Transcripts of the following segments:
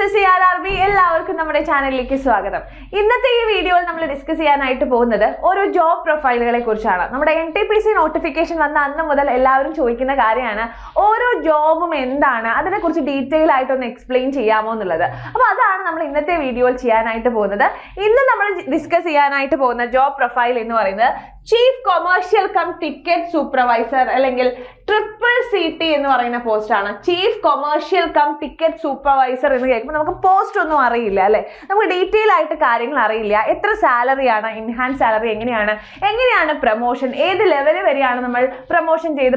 SSCRRB എല്ലാവർക്കും നമ്മുടെ ചാനലിലേക്ക് സ്വാഗതം. ഇന്നത്തെ ഈ വീഡിയോയിൽ നമ്മൾ ഡിസ്കസ് ചെയ്യാനായിട്ട് പോകുന്നത് ഓരോ ജോബ് പ്രൊഫൈലുകളെ കുറിച്ചാണ്. നമ്മുടെ NTPC നോട്ടിഫിക്കേഷൻ വന്ന അന്ന് മുതൽ എല്ലാവരും ചോദിക്കുന്ന കാര്യമാണ് ഓരോ ജോബും എന്താണ്, അതിനെക്കുറിച്ച് ഡീറ്റെയിൽ ആയിട്ടൊന്ന് എക്സ്പ്ലെയിൻ ചെയ്യാമോ എന്നുള്ളത്. അപ്പോൾ അതാണ് നമ്മൾ ഇന്നത്തെ വീഡിയോയിൽ ചെയ്യാനായിട്ട് പോകുന്നത്. ഇന്ന് നമ്മൾ ഡിസ്കസ് ചെയ്യാനായിട്ട് പോകുന്ന ജോബ് പ്രൊഫൈൽ എന്ന് പറയുന്നത് chief commercial cum ticket supervisor അല്ലെങ്കിൽ CCT എന്ന് പറയുന്ന പോസ്റ്റ് ആണ്. Chief commercial cum ticket supervisor എന്ന് കേൾക്കുമ്പോൾ നമുക്ക് പോസ്റ്റ് ഒന്നും അറിയില്ല അല്ലെ, നമുക്ക് ഡീറ്റെയിൽ ആയിട്ട് കാര്യങ്ങൾ അറിയില്ല. എത്ര സാലറിയാണ്, ഇൻഹാൻസ് സാലറി എങ്ങനെയാണ് പ്രൊമോഷൻ, ഏത് ലെവൽ വരെയാണ് നമ്മൾ പ്രൊമോഷൻ ചെയ്ത്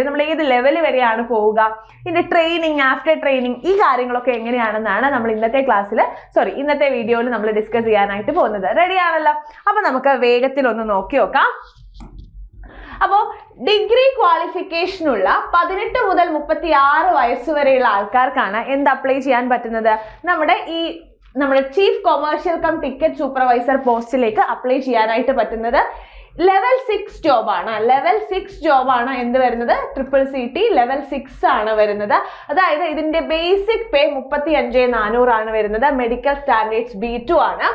നമ്മൾ ഏത് ലെവൽ വരെയാണ് പോവുക, ഇതിന്റെ ട്രെയിനിങ്, ആഫ്റ്റർ ട്രെയിനിങ്, ഈ കാര്യങ്ങളൊക്കെ എങ്ങനെയാണെന്നാണ് നമ്മൾ ഇന്നത്തെ വീഡിയോയിൽ നമ്മൾ ഡിസ്കസ് ചെയ്യാനായിട്ട് പോകുന്നത്. റെഡി ആണല്ലോ? അപ്പൊ നമുക്ക് വേഗത്തിൽ ഒന്ന് നോക്കി നോക്കാം. അപ്പോൾ ഡിഗ്രി ക്വാളിഫിക്കേഷനുള്ള 18 മുതൽ 36 വയസ്സ് വരെയുള്ള ആൾക്കാർക്കാണ് എന്ത് അപ്ലൈ ചെയ്യാൻ പറ്റുന്നത്? നമ്മുടെ chief commercial cum ticket supervisor പോസ്റ്റിലേക്ക് അപ്ലൈ ചെയ്യാനായിട്ട് പറ്റുന്നത് ലെവൽ 6 ജോബാണ്. ലെവൽ 6 ജോബാണ് എന്ത് വരുന്നത്? CCT ലെവൽ 6 ആണ് വരുന്നത്. അതായത് ഇതിന്റെ ബേസിക് പേ 35,400 ആണ് വരുന്നത്. മെഡിക്കൽ സ്റ്റാൻഡേർഡ്സ് B2 ആണ്.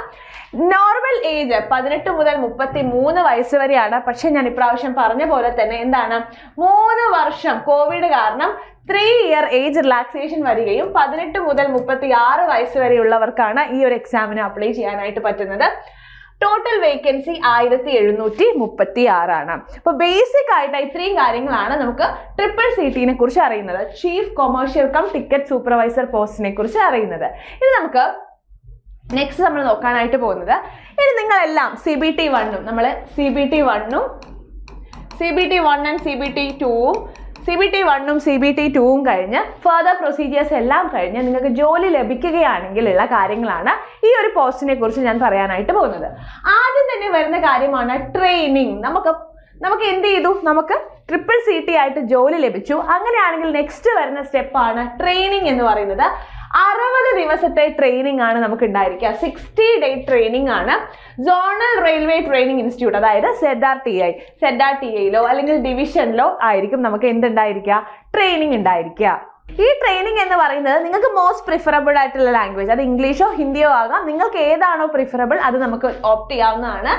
നോർമൽ ഏജ് 18 മുതൽ 33 വയസ്സ് വരെയാണ്. പക്ഷെ ഞാൻ ഇപ്രാവശ്യം പറഞ്ഞ പോലെ തന്നെ എന്താണ്, 3 വർഷം കോവിഡ് കാരണം 3 ഇയർ ഏജ് റിലാക്സേഷൻ വരികയും 18 മുതൽ 36 വയസ്സ് വരെയുള്ളവർക്കാണ് ഈ ഒരു എക്സാമിന് അപ്ലൈ ചെയ്യാനായിട്ട് പറ്റുന്നത്. ടോട്ടൽ വേക്കൻസി 1736 ആണ്. അപ്പോൾ ബേസിക് ആയിട്ട് ഇത്രയും കാര്യങ്ങളാണ് നമുക്ക് CCT കുറിച്ച് അറിയുന്നത്, chief commercial cum ticket supervisor പോസ്റ്റിനെ കുറിച്ച് അറിയുന്നത്. ഇനി നമുക്ക് നെക്സ്റ്റ് നമ്മൾ നോക്കാനായിട്ട് പോകുന്നത്, ഇനി നിങ്ങളെല്ലാം CBT 1ഉം നമ്മൾ CBT 1 and CBT 2ഉം CBT 1ഉം CBT 2ഉം കഴിഞ്ഞ് ഫർദർ പ്രൊസീജിയേഴ്സ് എല്ലാം കഴിഞ്ഞ് നിങ്ങൾക്ക് ജോലി ലഭിക്കുകയാണെങ്കിലുള്ള കാര്യങ്ങളാണ് ഈ ഒരു പോസ്റ്റിനെ കുറിച്ച് ഞാൻ പറയാനായിട്ട് പോകുന്നത്. ആദ്യം തന്നെ വരുന്ന കാര്യമാണ് ട്രെയിനിങ്. നമുക്ക് എന്ത് ചെയ്തു? നമുക്ക് CCT ആയിട്ട് ജോലി ലഭിച്ചു. അങ്ങനെയാണെങ്കിൽ നെക്സ്റ്റ് വരുന്ന സ്റ്റെപ്പാണ് ട്രെയിനിങ് എന്ന് പറയുന്നത്. 60 ദിവസത്തെ ട്രെയിനിങ് ആണ് നമുക്ക് ഉണ്ടായിരിക്കുക. 60 ഡേ ട്രെയിനിങ് ആണ്. സോണൽ റെയിൽവേ ട്രെയിനിങ് ഇൻസ്റ്റിറ്റ്യൂട്ട്, അതായത് ZRTIയിലോ അല്ലെങ്കിൽ ഡിവിഷനിലോ ആയിരിക്കും നമുക്ക് എന്തുണ്ടായിരിക്കുക? ട്രെയിനിങ് ഉണ്ടായിരിക്കുക. ഈ ട്രെയിനിങ് എന്ന് പറയുന്നത് നിങ്ങൾക്ക് മോസ്റ്റ് പ്രിഫറബിൾ ആയിട്ടുള്ള ലാംഗ്വേജ്, അത് ഇംഗ്ലീഷോ ഹിന്ദിയോ ആകാം, നിങ്ങൾക്ക് ഏതാണോ പ്രിഫറബിൾ അത് നമുക്ക് ഓപ്റ്റ് ചെയ്യാവുന്നതാണ്.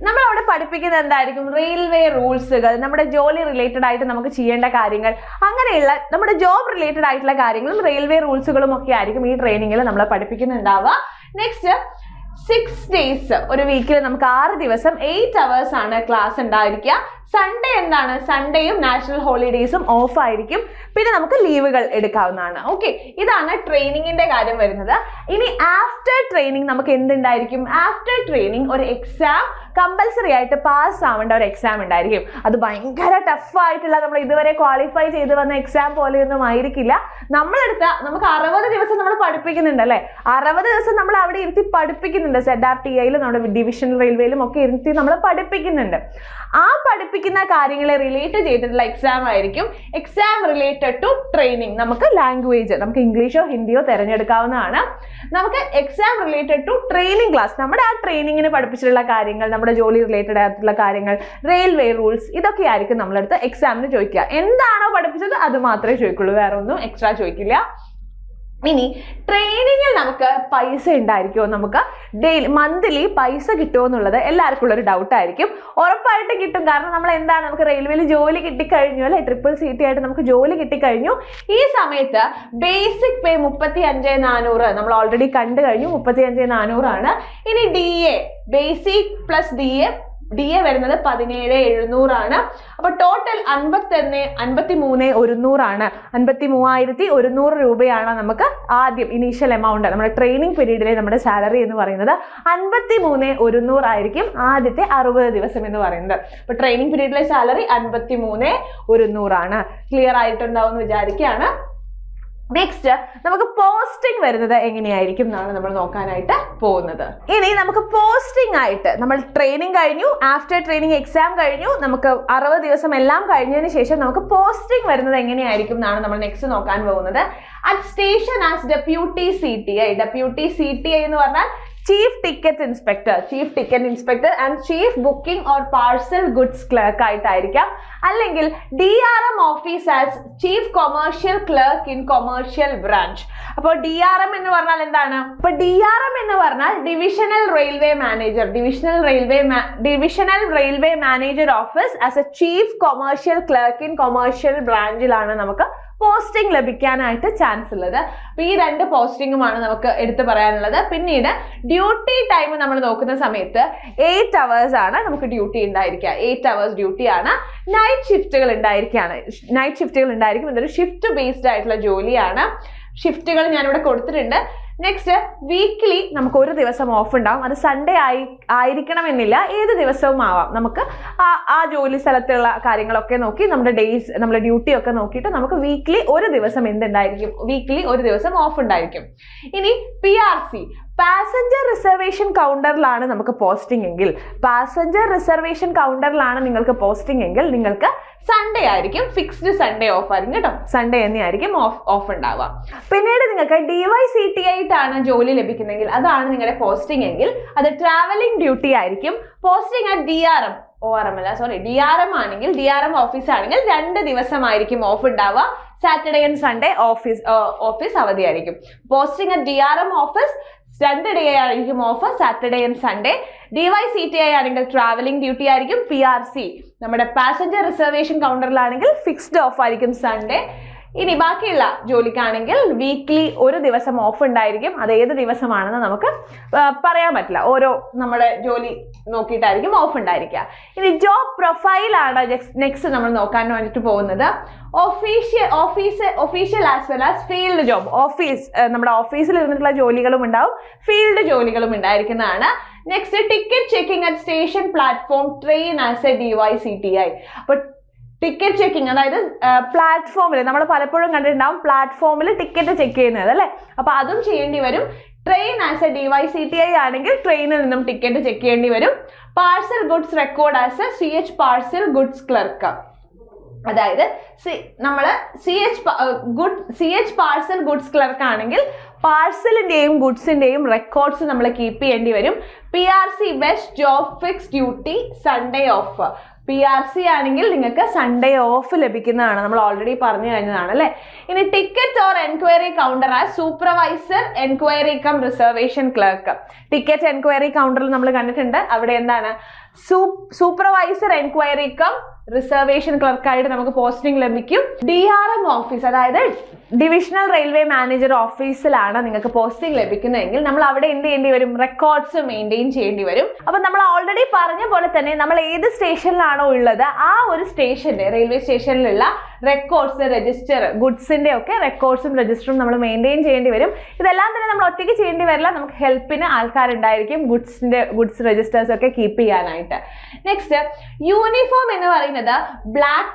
നമ്മൾ അവിടെ പഠിപ്പിക്കുന്നത് എന്തായിരിക്കും? റെയിൽവേ റൂൾസുകൾ, നമ്മുടെ ജോലി റിലേറ്റഡ് ആയിട്ട് നമുക്ക് ചെയ്യേണ്ട കാര്യങ്ങൾ, അങ്ങനെയുള്ള നമ്മുടെ ജോബ് റിലേറ്റഡ് ആയിട്ടുള്ള കാര്യങ്ങളും റെയിൽവേ റൂൾസുകളും ഒക്കെ ആയിരിക്കും ഈ ട്രെയിനിങ്ങിൽ നമ്മൾ പഠിപ്പിക്കുന്നുണ്ടാവുക. നെക്സ്റ്റ് 6 ഡേയ്സ്, ഒരു വീക്കിൽ നമുക്ക് 6 ദിവസം 8 hours ആണ് ക്ലാസ് ഉണ്ടായിരിക്കുക. സൺഡേ എന്താണ്? സൺഡേയും നാഷണൽ ഹോളിഡേയ്സും ഓഫ് ആയിരിക്കും. പിന്നെ നമുക്ക് ലീവുകൾ എടുക്കാവുന്നതാണ്. ഓക്കെ, ഇതാണ് ട്രെയിനിങ്ങിന്റെ കാര്യം വരുന്നത്. ഇനി ആഫ്റ്റർ ട്രെയിനിങ് നമുക്ക് എന്തുണ്ടായിരിക്കും? ആഫ്റ്റർ ട്രെയിനിങ് ഒരു എക്സാം, കമ്പൽസറി ആയിട്ട് പാസ് ആവേണ്ട ഒരു എക്സാം ഉണ്ടായിരിക്കും. അത് ഭയങ്കര ടഫായിട്ടുള്ള, നമ്മൾ ഇതുവരെ ക്വാളിഫൈ ചെയ്ത് വന്ന എക്സാം പോലെയൊന്നും ആയിരിക്കില്ല. നമുക്ക് 60 ദിവസം നമ്മൾ പഠിപ്പിക്കുന്നുണ്ട് അല്ലെ, 60 ദിവസം നമ്മൾ അവിടെ ഇരുത്തി പഠിപ്പിക്കുന്നുണ്ട്. ZRTIയിലും നമ്മുടെ ഡിവിഷൻ റെയിൽവേയിലും ഒക്കെ ഇരുത്തി നമ്മൾ പഠിപ്പിക്കുന്നുണ്ട്. ആ പഠിപ്പിക്കുന്ന കാര്യങ്ങളെ റിലേറ്റ് ചെയ്തിട്ടുള്ള എക്സാം ആയിരിക്കും. Exam related to training. നമുക്ക് ലാംഗ്വേജ്, നമുക്ക് ഇംഗ്ലീഷോ ഹിന്ദിയോ തിരഞ്ഞെടുക്കാവുന്നതാണ്. നമുക്ക് exam related to training class, നമ്മുടെ ആ ട്രെയിനിങ്ങിന് പഠിപ്പിച്ചിട്ടുള്ള കാര്യങ്ങൾ, നമ്മുടെ ജോലി റിലേറ്റഡ് ആയിട്ടുള്ള കാര്യങ്ങൾ, റെയിൽവേ റൂൾസ്, ഇതൊക്കെ ആയിരിക്കും നമ്മളടുത്ത് എക്സാമിന് ചോദിക്കുക. എന്താണോ പഠിപ്പിച്ചത് അത് മാത്രമേ ചോദിക്കുള്ളൂ, വേറെ ഒന്നും എക്സ്ട്രാ ചോദിക്കില്ല. ഇനി ട്രെയിനിങ്ങിൽ നമുക്ക് പൈസ ഉണ്ടായിരിക്കുമോ? നമുക്ക് മന്ത്ലി പൈസ കിട്ടുമോ എന്നുള്ളത് എല്ലാവർക്കും ഉള്ളൊരു ഡൗട്ട് ആയിരിക്കും. ഉറപ്പായിട്ട് കിട്ടും. കാരണം നമുക്ക് റെയിൽവേയിൽ ജോലി കിട്ടിക്കഴിഞ്ഞു അല്ലെ, CCT ആയിട്ട് നമുക്ക് ജോലി കിട്ടിക്കഴിഞ്ഞു. ഈ സമയത്ത് ബേസിക് പേ 35,400 നമ്മൾ ഓൾറെഡി കണ്ടു കഴിഞ്ഞു. 35,400 ആണ്. ഇനി DA, ബേസിക് പ്ലസ് DA വരുന്നത് 17,700 ആണ്. അപ്പൊ ടോട്ടൽ 53,100 ആണ്. 53,100 രൂപയാണ് നമുക്ക് ആദ്യം ഇനീഷ്യൽ എമൗണ്ട്. നമ്മുടെ ട്രെയിനിങ് പീരീഡിലെ നമ്മുടെ സാലറി എന്ന് പറയുന്നത് 53,100 ആയിരിക്കും ആദ്യത്തെ 60 ദിവസം എന്ന് പറയുന്നത്. അപ്പൊ ട്രെയിനിങ് പീരീഡിലെ സാലറി 53,100 ആണ്. ക്ലിയർ ആയിട്ടുണ്ടാവും എന്ന് വിചാരിക്കുകയാണ്. നെക്സ്റ്റ് നമുക്ക് പോസ്റ്റിംഗ് വരുന്നത് എങ്ങനെയായിരിക്കും എന്നാണ് നമ്മൾ നോക്കാനായിട്ട് പോകുന്നത്. ഇനി നമുക്ക് പോസ്റ്റിംഗ് ആയിട്ട് നമ്മൾ ട്രെയിനിങ് കഴിഞ്ഞു, ആഫ്റ്റർ ട്രെയിനിങ് എക്സാം കഴിഞ്ഞു, നമുക്ക് 60 ദിവസം എല്ലാം കഴിഞ്ഞതിന് ശേഷം നമുക്ക് പോസ്റ്റിംഗ് വരുന്നത് എങ്ങനെയായിരിക്കും എന്നാണ് നമ്മൾ നെക്സ്റ്റ് നോക്കാൻ പോകുന്നത്. At station as deputy CTI എന്ന് പറഞ്ഞാൽ chief ticket inspector and chief booking or parcel goods clerk ആയിട്ടായിരിക്കാം. അല്ലെങ്കിൽ DRM office as chief commercial clerk in commercial branch. അപ്പോൾ DRM എന്ന് പറഞ്ഞാൽ എന്താണ്? അപ്പൊ DRM എന്ന് പറഞ്ഞാൽ divisional railway manager office as a chief commercial clerk in commercial ബ്രാഞ്ചിലാണ് നമുക്ക് പോസ്റ്റിംഗ് ലഭിക്കാനായിട്ട് ചാൻസ് ഉള്ളത്. അപ്പൊ ഈ 2 പോസ്റ്റിംഗുമാണ് നമുക്ക് എടുത്തു പറയാനുള്ളത്. പിന്നീട് ഡ്യൂട്ടി ടൈം നമ്മൾ നോക്കുന്ന സമയത്ത് 8 hours ആണ് നമുക്ക് ഡ്യൂട്ടി ഉണ്ടായിരിക്കുക. 8 hours ഡ്യൂട്ടി ആണ്. നൈറ്റ് ഷിഫ്റ്റുകൾ ഉണ്ടായിരിക്കും. ഇതൊരു ഷിഫ്റ്റ് ബേസ്ഡ് ആയിട്ടുള്ള ജോലിയാണ്. ഷിഫ്റ്റുകൾ ഞാനിവിടെ കൊടുത്തിട്ടുണ്ട്. നെക്സ്റ്റ്, വീക്ക്ലി നമുക്ക് ഒരു ദിവസം ഓഫ് ഉണ്ടാവും. അത് സൺഡേ ആയിരിക്കണമെന്നില്ല, ഏത് ദിവസവും ആവാം. നമുക്ക് ആ ജോലി സ്ഥലത്തുള്ള കാര്യങ്ങളൊക്കെ നോക്കി നമ്മുടെ ഡ്യൂട്ടി ഒക്കെ നോക്കിയിട്ട് നമുക്ക് വീക്ക്ലി ഒരു ദിവസം ഓഫ് ഉണ്ടായിരിക്കും. ഇനി PRC, പാസഞ്ചർ റിസർവേഷൻ കൗണ്ടറിലാണ് നമുക്ക് പോസ്റ്റിംഗ് എങ്കിൽ, നിങ്ങൾക്ക് പോസ്റ്റിംഗ് എങ്കിൽ നിങ്ങൾക്ക് സൺഡേ ആയിരിക്കും, ഫിക്സ്ഡ് സൺഡേ ഓഫ് ആയിരിക്കും കേട്ടോ. സൺഡേ തന്നെയായിരിക്കും ഓഫ് ഉണ്ടാവുക. പിന്നീട് നിങ്ങൾക്ക് DYCT ആയിട്ടാണ് ജോലി ലഭിക്കുന്നെങ്കിൽ, അതാണ് നിങ്ങളുടെ പോസ്റ്റിംഗ് എങ്കിൽ അത് ട്രാവലിംഗ് ഡ്യൂട്ടി ആയിരിക്കും. പോസ്റ്റിംഗ് അറ്റ് DRM ആണെങ്കിൽ, DRM ഓഫീസ് ആണെങ്കിൽ 2 ദിവസമായിരിക്കും ഓഫ് ഉണ്ടാവുക. സാറ്റർഡേ ആൻഡ് സൺഡേ ഓഫീസ് അവധിയായിരിക്കും. Posting at DRM office 2 day ആയിരിക്കും off, Saturday and Sunday. DYCTI ആണെങ്കിൽ ട്രാവലിംഗ് ഡ്യൂട്ടി ആയിരിക്കും. PRC നമ്മുടെ പാസഞ്ചർ റിസർവേഷൻ കൗണ്ടറിലാണെങ്കിൽ ഫിക്സ്ഡ് ഓഫ് ആയിരിക്കും സൺഡേ. ഇനി ബാക്കിയുള്ള ജോലിക്കാണെങ്കിൽ വീക്ക്ലി ഒരു ദിവസം ഓഫ് ഉണ്ടായിരിക്കും. അത് ഏത് ദിവസമാണെന്ന് നമുക്ക് പറയാൻ പറ്റില്ല, ഓരോ നമ്മുടെ ജോലി നോക്കിയിട്ടായിരിക്കും ഓഫ് ഉണ്ടായിരിക്കുക. ഇനി ജോബ് പ്രൊഫൈലാണ് നെക്സ്റ്റ് നമ്മൾ നോക്കാൻ വേണ്ടിയിട്ട് പോകുന്നത്. Official as well as field job. നമ്മുടെ ഓഫീസിൽ ഇരുന്നിട്ടുള്ള ജോലികളും ഉണ്ടാവും, ഫീൽഡ് ജോലികളും ഉണ്ടായിരിക്കുന്നതാണ്. Next, ticket checking at station platform train as A DYCTI. അപ്പൊ ടിക്കറ്റ് ചെക്കിംഗ്, അതായത് പ്ലാറ്റ്ഫോമിൽ നമ്മൾ പലപ്പോഴും കണ്ടിട്ടുണ്ടാവും പ്ലാറ്റ്ഫോമിൽ ടിക്കറ്റ് ചെക്ക് ചെയ്യുന്നത് അല്ലേ. അപ്പൊ അതും ചെയ്യേണ്ടി വരും. ട്രെയിൻ ആസ് എ DYCTI ആണെങ്കിൽ ട്രെയിനിൽ നിന്നും ടിക്കറ്റ് ചെക്ക് ചെയ്യേണ്ടി വരും. Parcel goods record as A CH parcel goods clerk. അതായത് നമ്മള് CH പാർസൽ ഗുഡ്സ് ക്ലർക്ക് ആണെങ്കിൽ പാർസലിന്റെയും ഗുഡ്സിന്റെയും റെക്കോർഡ്സ് നമ്മൾ കീപ്പ് ചെയ്യേണ്ടി വരും. PRC best job fix duty Sunday off. PRC ആണെങ്കിൽ നിങ്ങൾക്ക് സൺഡേ ഓഫ് ലഭിക്കുന്നതാണ്, നമ്മൾ ഓൾറെഡി പറഞ്ഞു കഴിഞ്ഞതാണ് അല്ലേ. ഇനി ടിക്കറ്റ് ഓർ എൻക്വയറി കൗണ്ടർ ആ supervisor enquiry cum reservation clerk. Ticket enquiry കൗണ്ടറിൽ നമ്മൾ കണ്ടിട്ടുണ്ട്, അവിടെ എന്താണ് സൂപ്പർവൈസർ എൻക്വയറി കം റിസർവേഷൻ ക്ലർക്കായിട്ട് നമുക്ക് പോസ്റ്റിംഗ് ലഭിക്കും. DRM ഓഫീസ്, അതായത് ഡിവിഷണൽ റെയിൽവേ മാനേജർ ഓഫീസിലാണ് നിങ്ങൾക്ക് പോസ്റ്റിംഗ് ലഭിക്കുന്നതെങ്കിൽ നമ്മൾ അവിടെ എന്ത് ചെയ്യേണ്ടി വരും? റെക്കോർഡ്സ് മെയിൻറ്റെയിൻ ചെയ്യേണ്ടി വരും. അപ്പൊ നമ്മൾ ഓൾറെഡി പറഞ്ഞ പോലെ തന്നെ നമ്മൾ ഏത് സ്റ്റേഷനിലാണോ ഉള്ളത് ആ ഒരു റെയിൽവേ സ്റ്റേഷനിലുള്ള റെക്കോർഡ്സ്, രജിസ്റ്റർ, ഗുഡ്സിന്റെ ഒക്കെ റെക്കോർഡ്സും രജിസ്റ്ററും നമ്മൾ മെയിൻറ്റെയിൻ ചെയ്യേണ്ടി വരും. ഇതെല്ലാം തന്നെ നമ്മൾ ഒറ്റയ്ക്ക് ചെയ്യേണ്ടി വരില്ല, നമുക്ക് ഹെൽപ്പിന് ആൾക്കാരുണ്ടായിരിക്കും ഗുഡ്സ് രജിസ്റ്റേഴ്സ് ഒക്കെ കീപ്പ് ചെയ്യാനായിട്ട്. നെക്സ്റ്റ്, യൂണിഫോം എന്ന് പറയുന്നത് black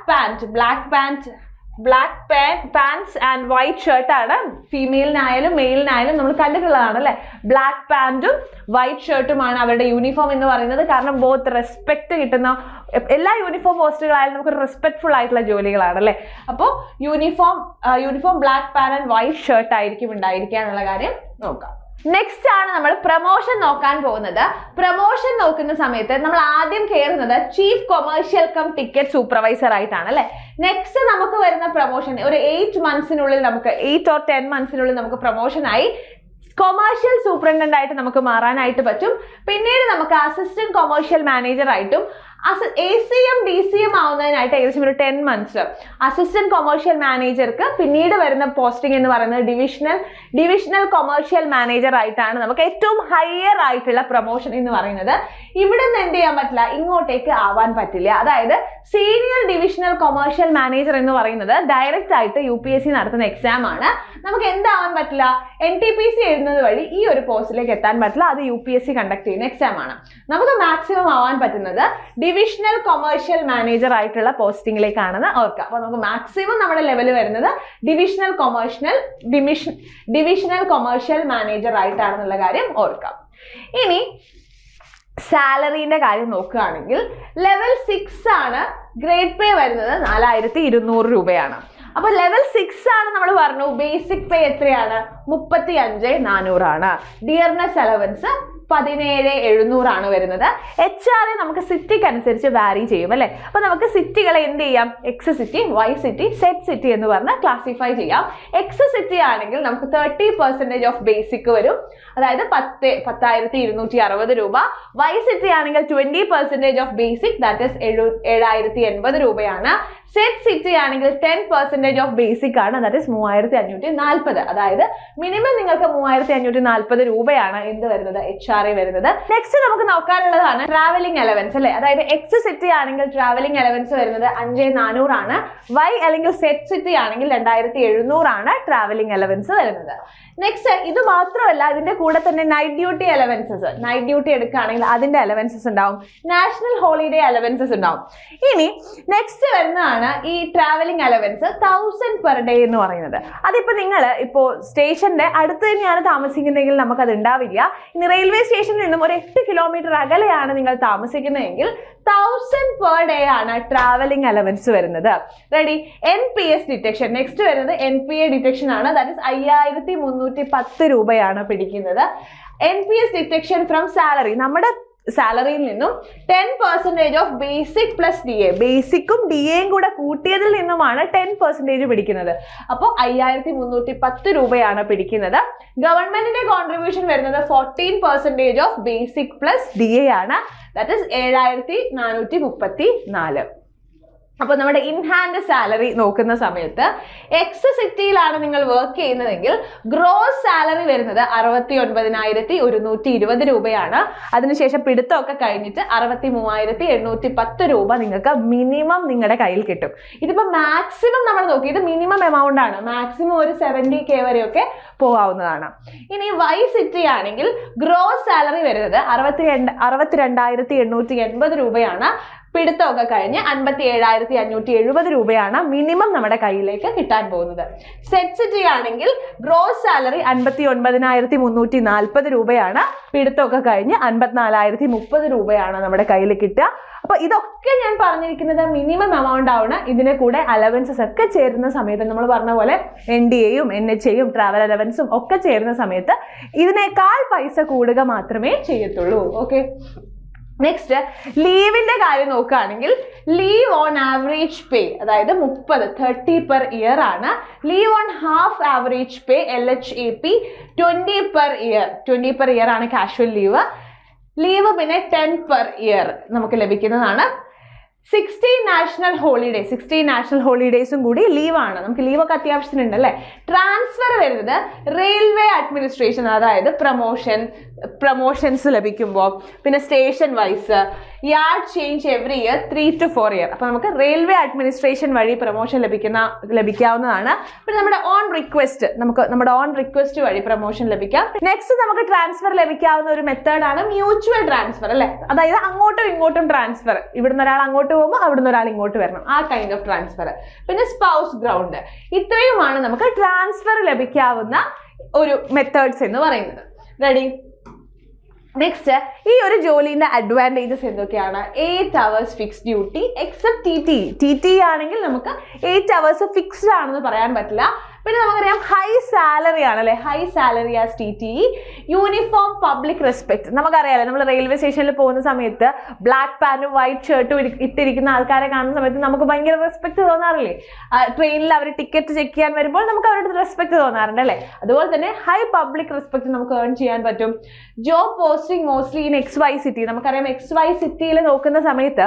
pants and white shirt ആണ്. ഫീമെയിലിനായാലും മെയിലിനായാലും നമ്മൾ കണ്ടിട്ടുള്ളതാണ് അല്ലെ. ബ്ലാക്ക് പാൻറ്റും വൈറ്റ് ഷർട്ടുമാണ് അവരുടെ യൂണിഫോം എന്ന് പറയുന്നത്. കാരണം ബോത്ത് റെസ്പെക്ട് കിട്ടുന്ന എല്ലാ യൂണിഫോം പോസ്റ്റുകളായാലും നമുക്ക് റെസ്പെക്ട്ഫുൾ ആയിട്ടുള്ള ജോലികളാണ് അല്ലെ. അപ്പോൾ uniform black pant and white shirt ആയിരിക്കും ഉണ്ടായിരിക്കുക എന്നുള്ള കാര്യം നോക്കാം. നെക്സ്റ്റ് ആണ് നമ്മൾ പ്രൊമോഷൻ നോക്കാൻ പോകുന്നത്. പ്രൊമോഷൻ നോക്കുന്ന സമയത്ത് നമ്മൾ ആദ്യം കയറുന്നത് chief commercial cum ticket supervisor ആയിട്ടാണ് അല്ലെ. നെക്സ്റ്റ് നമുക്ക് വരുന്ന പ്രൊമോഷൻ ഒരു 8 monthsനുള്ളിൽ നമുക്ക് 8 or 10 monthsനുള്ളിൽ നമുക്ക് പ്രൊമോഷൻ ആയി കൊമേഴ്ഷ്യൽ സൂപ്രണ്ടന്റ് ആയിട്ട് നമുക്ക് മാറാനായിട്ട് പറ്റും. പിന്നീട് നമുക്ക് അസിസ്റ്റന്റ് കൊമേഴ്ഷ്യൽ മാനേജർ ആയിട്ടും ACM DCM ആവുന്നതിനായിട്ട് ഏകദേശം ഒരു 10 months. അസിസ്റ്റന്റ് കൊമേഴ്ഷ്യൽ മാനേജർക്ക് പിന്നീട് വരുന്ന പോസ്റ്റിംഗ് എന്ന് പറയുന്നത് ഡിവിഷണൽ കൊമേഴ്ഷ്യൽ മാനേജർ ആയിട്ടാണ് നമുക്ക് ഏറ്റവും ഹയർ ആയിട്ടുള്ള പ്രൊമോഷൻ എന്ന് പറയുന്നത്. ഇവിടെ നിന്ന് എന്ത് ചെയ്യാൻ പറ്റില്ല, ഇങ്ങോട്ടേക്ക് ആവാൻ പറ്റില്ല. അതായത് സീനിയർ ഡിവിഷണൽ കൊമേഴ്ഷ്യൽ മാനേജർ എന്ന് പറയുന്നത് ഡയറക്റ്റ് ആയിട്ട് UPSC നടത്തുന്ന എക്സാം ആണ്. നമുക്ക് എന്താവാൻ പറ്റില്ല, NTPC എഴുതുന്നത് വഴി ഈ ഒരു പോസ്റ്റിലേക്ക് എത്താൻ പറ്റില്ല. അത് UPSC കണ്ടക്ട് ചെയ്യുന്ന എക്സാം ആണ്. നമുക്ക് മാക്സിമം ആവാൻ പറ്റുന്നത് ഡിവിഷണൽ കൊമേഴ്ഷ്യൽ മാനേജർ ആയിട്ടുള്ള പോസ്റ്റിംഗിലേക്കാണെന്ന് ഓർക്കുക. അപ്പൊ നമുക്ക് മാക്സിമം നമ്മുടെ ലെവൽ വരുന്നത് ഡിവിഷണൽ കൊമേഴ്ഷ്യൽ മാനേജർ ആയിട്ടാണെന്നുള്ള കാര്യം ഓർക്കാം. ഇനി സാലറിന്റെ കാര്യം നോക്കുകയാണെങ്കിൽ ലെവൽ 6 ആണ്. ഗ്രേഡ് പേ വരുന്നത് 4200 രൂപയാണ്. അപ്പൊ ലെവൽ 6 ആണ് നമ്മൾ പറഞ്ഞു. ബേസിക് പേ എത്രയാണ്? 35,400 ആണ്. ഡിയർനെസ് അലവൻസ് 17,700 വരുന്നത്. HR നമുക്ക് സിറ്റിക്ക് അനുസരിച്ച് വാരി ചെയ്യും അല്ലേ. അപ്പൊ നമുക്ക് സിറ്റികളെ എന്ത് ചെയ്യാം? X city, Y city, Z city എന്ന് പറഞ്ഞ് ക്ലാസിഫൈ ചെയ്യാം. X സിറ്റി ആണെങ്കിൽ നമുക്ക് 30% ഓഫ് ബേസിക് വരും, അതായത് 10,260 രൂപ. Y സിറ്റി ആണെങ്കിൽ 20% ഓഫ് ബേസിക്, ദാറ്റ് ഈസ് 7,080 രൂപയാണ്. Z സിറ്റി ആണെങ്കിൽ 10% ഓഫ് ബേസിക് ആണ്, ദാറ്റ് ഈസ് 3,540. അതായത് മിനിമം നിങ്ങൾക്ക് 3,540 രൂപയാണ് എന്ത് വരുന്നത്? HR വരുന്നത്. നെക്സ്റ്റ് നമുക്ക് നോക്കാനുള്ളതാണ് ട്രാവലിംഗ് അലവൻസ് അല്ലെ. അതായത് X സിറ്റി ആണെങ്കിൽ ട്രാവലിംഗ് അലവൻസ് വരുന്നത് 5,400 ആണ്. Y അല്ലെങ്കിൽ Z സിറ്റി ആണെങ്കിൽ 2,700 ആണ് ട്രാവലിംഗ് അലവൻസ് വരുന്നത്. നെക്സ്റ്റ് ഇത് മാത്രമല്ല, ഇതിന്റെ കൂടെ തന്നെ night duty allowances, night duty എടുക്കുകയാണെങ്കിൽ അതിന്റെ അലവൻസസ് ഉണ്ടാവും, നാഷണൽ ഹോളിഡേ അലവൻസസ് ഉണ്ടാവും. ഇനി നെക്സ്റ്റ് വരുന്നതാണ് ഈ ട്രാവലിംഗ് അലവൻസ് 1000 പെർ ഡേ എന്ന് പറയുന്നത്. അതിപ്പോ നിങ്ങൾ ഇപ്പോൾ സ്റ്റേഷന്റെ അടുത്ത് തന്നെയാണ് താമസിക്കുന്നതെങ്കിൽ നമുക്കത് ഉണ്ടാവില്ല. ഇനി റെയിൽവേ സ്റ്റേഷനിൽ നിന്നും ഒരു 8 കിലോമീറ്റർ അകലെയാണ് നിങ്ങൾ താമസിക്കുന്നതെങ്കിൽ 1000 പെർ ഡേ ആണ് ട്രാവലിംഗ് അലവൻസ് വരുന്നത്. റെഡി? NPS ഡിറ്റക്ഷൻ നെക്സ്റ്റ് വരുന്നത് NPA ഡിറ്റക്ഷൻ ആണ്, ദാറ്റ് ഇസ് 5,310 രൂപയാണ് പിടിക്കുന്നത്. NPS ഡിറ്റക്ഷൻ ഫ്രം സാലറി, നമ്മുടെ സാലറിയിൽ നിന്നും 10% ഓഫ് ബേസിക് പ്ലസ് DA, ബേസിക്കും DAയും കൂടെ കൂട്ടിയതിൽ നിന്നുമാണ് 10% പിടിക്കുന്നത്. അപ്പോൾ 5,310 രൂപയാണ് പിടിക്കുന്നത്. ഗവൺമെന്റിന്റെ കോൺട്രിബ്യൂഷൻ വരുന്നത് 14% ഓഫ് ബേസിക് പ്ലസ് DA ആണ്, ദാറ്റ് ഇസ് 7,434. അപ്പോൾ നമ്മുടെ ഇൻ ഹാൻഡ് സാലറി നോക്കുന്ന സമയത്ത് X സിറ്റിയിലാണ് നിങ്ങൾ വർക്ക് ചെയ്യുന്നതെങ്കിൽ ഗ്രോസ് സാലറി വരുന്നത് 69,120 രൂപയാണ്. അതിനുശേഷം പിടുത്തമൊക്കെ കഴിഞ്ഞിട്ട് 63,810 രൂപ നിങ്ങൾക്ക് മിനിമം നിങ്ങളുടെ കയ്യിൽ കിട്ടും. ഇതിപ്പോൾ മാക്സിമം നമ്മൾ നോക്കി, ഇത് മിനിമം എമൗണ്ട് ആണ്, മാക്സിമം ഒരു 70K വരെയൊക്കെ പോകാവുന്നതാണ്. ഇനി Y സിറ്റി ആണെങ്കിൽ ഗ്രോസ് സാലറി വരുന്നത് 62,880 രൂപയാണ്. പിടുത്തമൊക്കെ കഴിഞ്ഞ് 57,570 രൂപയാണ് മിനിമം നമ്മുടെ കയ്യിലേക്ക് കിട്ടാൻ പോകുന്നത്. സെറ്റ് സിറ്റി ആണെങ്കിൽ ഗ്രോസ് സാലറി 59,340 രൂപയാണ്. പിടുത്തമൊക്കെ കഴിഞ്ഞ് 54,030 രൂപയാണ് നമ്മുടെ കയ്യിൽ കിട്ടുക. അപ്പൊ ഇതൊക്കെ ഞാൻ പറഞ്ഞിരിക്കുന്നത് മിനിമം എമൗണ്ട് ആണ്. ഇതിനെ കൂടെ അലവൻസസ് ഒക്കെ ചേരുന്ന സമയത്ത് നമ്മൾ പറഞ്ഞ പോലെ NDAയും NHAയും ട്രാവൽ അലവൻസും ഒക്കെ ചേരുന്ന സമയത്ത് ഇതിനേക്കാൾ പൈസ കൂടുക മാത്രമേ ചെയ്യത്തുള്ളൂ. ഓക്കെ, നെക്സ്റ്റ് ലീവിന്റെ കാര്യം നോക്കുകയാണെങ്കിൽ ലീവ് ഓൺ ആവറേജ് പേ, അതായത് 30 പെർ ഇയർ ആണ്. Leave on half average pay LHAP 20 per year ആണ് കാഷ്വൽ ലീവ്. ലീവ് പിന്നെ 10 പെർ ഇയർ നമുക്ക് ലഭിക്കുന്നതാണ്. 16 നാഷണൽ ഹോളിഡേയ്സും കൂടി ലീവാണ്. നമുക്ക് ലീവൊക്കെ അത്യാവശ്യത്തിനുണ്ട് അല്ലേ. ട്രാൻസ്ഫർ വരുന്നത് റെയിൽവേ അഡ്മിനിസ്ട്രേഷൻ, അതായത് പ്രൊമോഷൻസ് ലഭിക്കുമ്പോൾ, പിന്നെ station wise, yard change every year 3 to 4 year. അപ്പൊ നമുക്ക് റെയിൽവേ അഡ്മിനിസ്ട്രേഷൻ വഴി പ്രൊമോഷൻ ലഭിക്കാവുന്നതാണ്. പിന്നെ നമ്മുടെ ഓൺ റിക്വസ്റ്റ് വഴി പ്രൊമോഷൻ ലഭിക്കാം. നെക്സ്റ്റ് നമുക്ക് ട്രാൻസ്ഫർ ലഭിക്കാവുന്ന ഒരു മെത്തേഡ് ആണ് മ്യൂച്വൽ ട്രാൻസ്ഫർ അല്ലെ. അതായത് അങ്ങോട്ടും ഇങ്ങോട്ടും ട്രാൻസ്ഫർ, ഇവിടുന്ന് ഒരാൾ അങ്ങോട്ട് പോകുമ്പോൾ അവിടുന്ന് ഒരാൾ ഇങ്ങോട്ട് വരണം, ആ കൈൻഡ് ഓഫ് ട്രാൻസ്ഫർ. പിന്നെ സ്പൗസ് ഗ്രൗണ്ട്, ഇത്രയുമാണ് നമുക്ക് ട്രാൻസ്ഫർ ലഭിക്കാവുന്ന ഒരു മെത്തേഡ്സ് എന്ന് പറയുന്നത്. റെഡി? നെക്സ്റ്റ്, ഈ ഒരു ജോലിന്റെ അഡ്വാൻറ്റേജസ് എന്തൊക്കെയാണ്? 8 hours fixed duty except TT ആണെങ്കിൽ നമുക്ക് 8 hours ഫിക്സ്ഡ് ആണെന്ന് പറയാൻ പറ്റില്ല. പിന്നെ നമുക്കറിയാം ഹൈ സാലറി ആണല്ലേ, high salary as TTE. Uniform public respect, നമുക്കറിയാലോ, നമ്മൾ റെയിൽവേ സ്റ്റേഷനിൽ പോകുന്ന സമയത്ത് ബ്ലാക്ക് പാന്റും വൈറ്റ് ഷർട്ടും ഇട്ടിരിക്കുന്ന ആൾക്കാരെ കാണുന്ന സമയത്ത് നമുക്ക് ഭയങ്കര റെസ്പെക്ട് തോന്നാറില്ലേ? ട്രെയിനിൽ അവർ ടിക്കറ്റ് ചെക്ക് ചെയ്യാൻ വരുമ്പോൾ നമുക്ക് അവരുടെ റെസ്പെക്ട് തോന്നാറുണ്ട് അല്ലേ. അതുപോലെ തന്നെ ഹൈ പബ്ലിക് റെസ്പെക്ട് നമുക്ക് ഏൺ ചെയ്യാൻ പറ്റും. Job posting mostly in XY city, നമുക്കറിയാം XY സിറ്റിയിൽ നോക്കുന്ന സമയത്ത്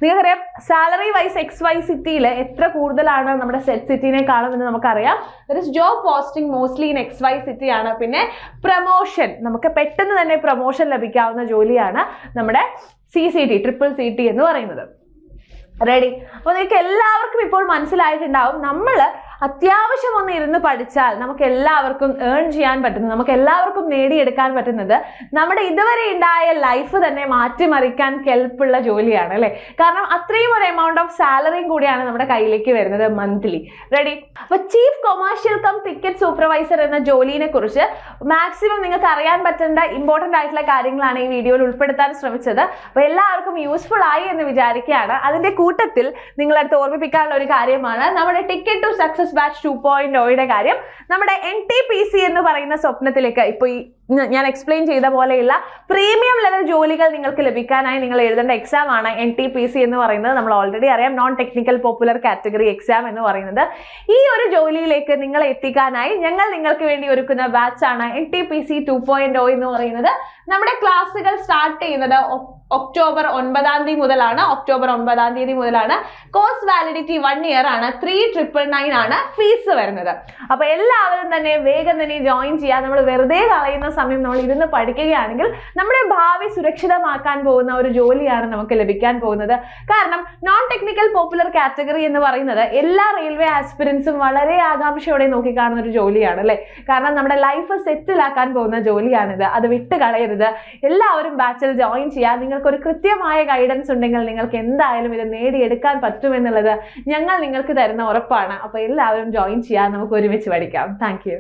നിങ്ങൾക്കറിയാം സാലറി വൈസ് XY സിറ്റിയിൽ എത്ര കൂടുതലാണ് നമ്മുടെ സെറ്റ് സിറ്റിനെക്കാളും എന്ന് നമുക്കറിയാം. Job posting mostly in XY city ആണ്. പിന്നെ പ്രൊമോഷൻ, നമുക്ക് പെട്ടെന്ന് തന്നെ പ്രൊമോഷൻ ലഭിക്കാവുന്ന ജോലിയാണ് നമ്മുടെ ട്രിപ്പിൾ CT എന്ന് പറയുന്നത്. റെഡി? അപ്പോൾ നിങ്ങൾക്ക് എല്ലാവർക്കും ഇപ്പോൾ മനസ്സിലായിട്ടുണ്ടാവും, നമ്മൾ അത്യാവശ്യം ഒന്ന് ഇരുന്ന് പഠിച്ചാൽ നമുക്ക് എല്ലാവർക്കും ഏൺ ചെയ്യാൻ പറ്റുന്നത്, നമുക്ക് എല്ലാവർക്കും നേടിയെടുക്കാൻ പറ്റുന്നത് നമ്മുടെ ഇതുവരെ ഉണ്ടായ ലൈഫ് തന്നെ മാറ്റിമറിക്കാൻ കെൽപ്പുള്ള ജോലിയാണ് അല്ലേ. കാരണം അത്രയും ഒരു എമൗണ്ട് ഓഫ് സാലറിയും കൂടിയാണ് നമ്മുടെ കയ്യിലേക്ക് വരുന്നത് മന്ത്ലി. റെഡി? അപ്പോൾ chief commercial cum ticket supervisor എന്ന ജോലിനെ കുറിച്ച് മാക്സിമം നിങ്ങൾക്ക് അറിയാൻ പറ്റേണ്ട ഇമ്പോർട്ടൻ്റ് ആയിട്ടുള്ള കാര്യങ്ങളാണ് ഈ വീഡിയോയിൽ ഉൾപ്പെടുത്താൻ ശ്രമിച്ചത്. അപ്പോൾ എല്ലാവർക്കും യൂസ്ഫുൾ ആയി എന്ന് വിചാരിക്കുകയാണ്. അതിൻ്റെ കൂട്ടത്തിൽ നിങ്ങളടുത്ത് ഓർമ്മിപ്പിക്കാനുള്ള ഒരു കാര്യമാണ്, നമ്മുടെ ticket to success officers batch 2.0യുടെ കാര്യം. നമ്മുടെ NTPC എന്ന് പറയുന്ന സ്വപ്നത്തിലേക്ക് ഇപ്പോൾ ഈ ഞാൻ എക്സ്പ്ലെയിൻ ചെയ്ത പോലെയുള്ള പ്രീമിയം ലെവൽ ജോലികൾ നിങ്ങൾക്ക് ലഭിക്കാനായി നിങ്ങൾ എഴുതേണ്ട എക്സാം ആണ് NTPC എന്ന് പറയുന്നത്. നമ്മൾ ഓൾറെഡി അറിയാം, non technical popular category exam എന്ന് പറയുന്നത്. ഈ ഒരു ജോലിയിലേക്ക് നിങ്ങളെ എത്തിക്കാനായി ഞങ്ങൾ നിങ്ങൾക്ക് വേണ്ടി ഒരുക്കുന്ന ബാച്ച് ആണ് NTPC 2.0 എന്ന് പറയുന്നത്. നമ്മുടെ ക്ലാസ്സുകൾ സ്റ്റാർട്ട് ചെയ്യുന്നത് ഒക്ടോബർ 9 മുതലാണ്. ഒക്ടോബർ 9 മുതലാണ്. കോഴ്സ് വാലിഡിറ്റി 1 ഇയർ ആണ്. 3,999 ആണ് ഫീസ് വരുന്നത്. അപ്പൊ എല്ലാവരും തന്നെ വേഗം തന്നെ ജോയിൻ ചെയ്യാം. നമ്മൾ വെറുതെ കളയുന്ന സമയം നമ്മൾ ഇരുന്ന് പഠിക്കുകയാണെങ്കിൽ നമ്മുടെ ഭാവി സുരക്ഷിതമാക്കാൻ പോകുന്ന ഒരു ജോലിയാണ് നമുക്ക് ലഭിക്കാൻ പോകുന്നത്. കാരണം നോൺ ടെക്നിക്കൽ പോപ്പുലർ കാറ്റഗറി എന്ന് പറയുന്നത് എല്ലാ റെയിൽവേ ആസ്പിരൻസും വളരെ ആകാംക്ഷയോടെ നോക്കിക്കാണുന്ന ഒരു ജോലിയാണ് അല്ലെ. കാരണം നമ്മുടെ ലൈഫ് സെറ്റിലാക്കാൻ പോകുന്ന ജോലിയാണിത്. അത് വിട്ട് കളയരുത്. എല്ലാവരും ബാച്ചിൽ ജോയിൻ ചെയ്യാം. നിങ്ങൾക്കൊരു കൃത്യമായ ഗൈഡൻസ് ഉണ്ടെങ്കിൽ നിങ്ങൾക്ക് എന്തായാലും ഇത് നേടിയെടുക്കാൻ പറ്റുമെന്നുള്ളത് ഞങ്ങൾ നിങ്ങൾക്ക് തരുന്ന ഉറപ്പാണ്. അപ്പോൾ എല്ലാവരും ജോയിൻ ചെയ്യാൻ നമുക്ക് ഒരുമിച്ച് പഠിക്കാം. Thank you.